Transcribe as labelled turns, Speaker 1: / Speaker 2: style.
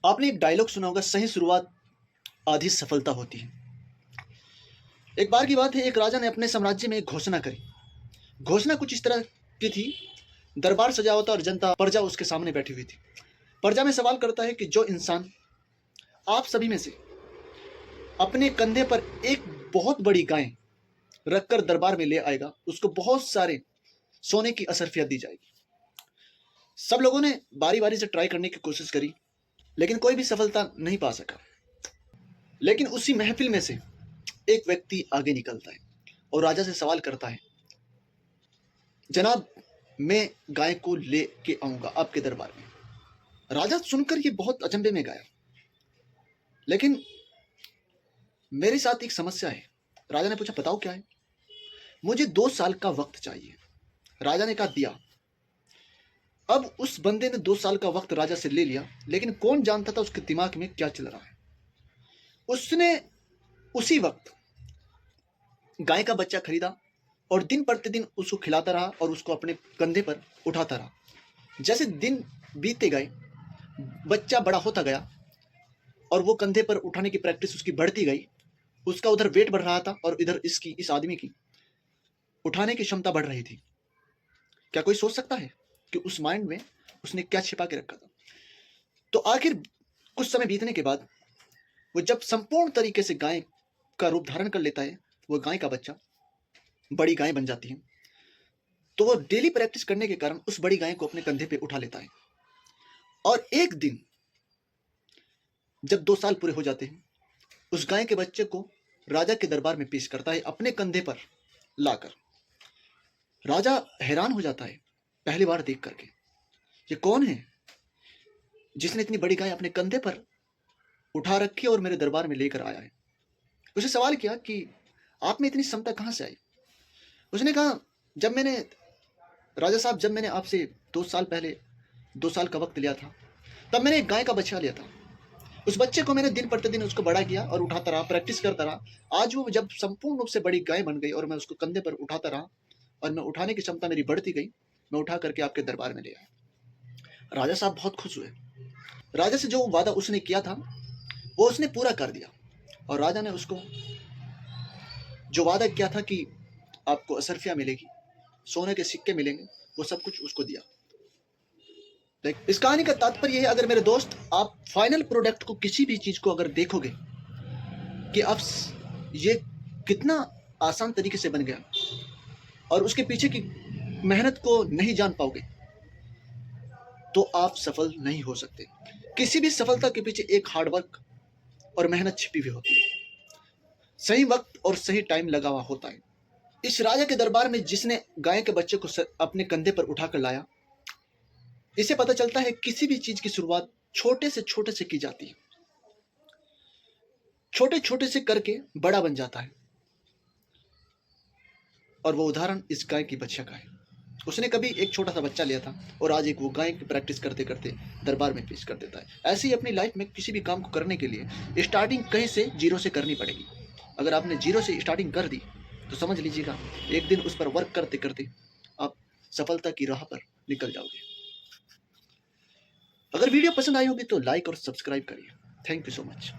Speaker 1: आपने एक डायलॉग सुना होगा, सही शुरुआत आधी सफलता होती है। एक बार की बात है, एक राजा ने अपने साम्राज्य में एक घोषणा करी। घोषणा कुछ इस तरह की थी। दरबार सजा हुआ था और जनता प्रजा उसके सामने बैठी हुई थी। प्रजा में सवाल करता है कि जो इंसान आप सभी में से अपने कंधे पर एक बहुत बड़ी गाय रखकर दरबार में ले आएगा, उसको बहुत सारे सोने की असरफियां दी जाएगी। सब लोगों ने बारी बारी से ट्राई करने की कोशिश करी, लेकिन कोई भी सफलता नहीं पा सका। लेकिन उसी महफिल में से एक व्यक्ति आगे निकलता है और राजा से सवाल करता है, जनाब, मैं गाय को लेके आऊंगा आपके दरबार में। राजा सुनकर ये बहुत अचंभे में गया, लेकिन मेरे साथ एक समस्या है। राजा ने पूछा, बताओ क्या है? मुझे 2 साल का वक्त चाहिए। राजा ने कहा, दिया। अब उस बंदे ने 2 साल का वक्त राजा से ले लिया, लेकिन कौन जानता था उसके दिमाग में क्या चल रहा है। उसने उसी वक्त गाय का बच्चा खरीदा और दिन प्रतिदिन उसको खिलाता रहा और उसको अपने कंधे पर उठाता रहा। जैसे दिन बीतते गए, बच्चा बड़ा होता गया और वो कंधे पर उठाने की प्रैक्टिस उसकी बढ़ती गई। उसका उधर वेट बढ़ रहा था और इधर इस आदमी की उठाने की क्षमता बढ़ रही थी। क्या कोई सोच सकता है कि उस माइंड में उसने क्या छिपा के रखा था? तो आखिर कुछ समय बीतने के बाद वो जब संपूर्ण तरीके से गाय का रूप धारण कर लेता है, वो गाय का बच्चा बड़ी गाय बन जाती है। तो वो डेली प्रैक्टिस करने के कारण उस बड़ी गाय को अपने कंधे पे उठा लेता है। और एक दिन जब 2 साल पूरे हो जाते हैं, उस गाय के बच्चे को राजा के दरबार में पेश करता है, अपने कंधे पर लाकर। राजा हैरान हो जाता है पहली बार देख करके, ये कौन है जिसने इतनी बड़ी गाय अपने कंधे पर उठा रखी और मेरे दरबार में लेकर आया है। उसे सवाल किया कि आप में इतनी क्षमता कहाँ से आई? उसने कहा, जब मैंने राजा साहब, जब मैंने आपसे 2 साल पहले 2 साल का वक्त लिया था, तब मैंने एक गाय का बच्चा लिया था। उस बच्चे को मैंने दिन प्रतिदिन उसको बड़ा किया और उठाता रहा, प्रैक्टिस करता रहा। आज वो जब संपूर्ण रूप से बड़ी गाय बन गई और मैं उसको कंधे पर उठाता रहा और मैं उठाने की क्षमता मेरी बढ़ती गई, मैं उठा करके आपके दरबार में ले आया। राजा साहब बहुत खुश हुए। राजा से जो वादा उसने किया था वो उसने पूरा कर दिया, और राजा ने उसको जो वादा किया था कि आपको असरफिया मिलेगी, सोने के सिक्के मिलेंगे, वो सब कुछ उसको दिया। इस कहानी का तात्पर्य है, अगर मेरे दोस्त आप फाइनल प्रोडक्ट को, किसी भी चीज को अगर देखोगे कि आप ये कितना आसान तरीके से बन गया और उसके पीछे की मेहनत को नहीं जान पाओगे, तो आप सफल नहीं हो सकते। किसी भी सफलता के पीछे एक हार्डवर्क और मेहनत छिपी हुई होती है। सही वक्त और सही टाइम लगा हुआ होता है। इस राजा के दरबार में जिसने गाय के बच्चे को अपने कंधे पर उठाकर लाया, इसे पता चलता है किसी भी चीज की शुरुआत छोटे से की जाती है। छोटे छोटे से करके बड़ा बन जाता है। और वो उदाहरण इस गाय की बच्चा का है। उसने कभी एक छोटा सा बच्चा लिया था और आज एक वो गाय की प्रैक्टिस करते करते दरबार में पेश कर देता है। ऐसे ही अपनी लाइफ में किसी भी काम को करने के लिए स्टार्टिंग कहीं से जीरो से करनी पड़ेगी। अगर आपने जीरो से स्टार्टिंग कर दी तो समझ लीजिएगा एक दिन उस पर वर्क करते करते आप सफलता की राह पर निकल जाओगे। अगर वीडियो पसंद आई होगी तो लाइक और सब्सक्राइब करिए। Thank you so much.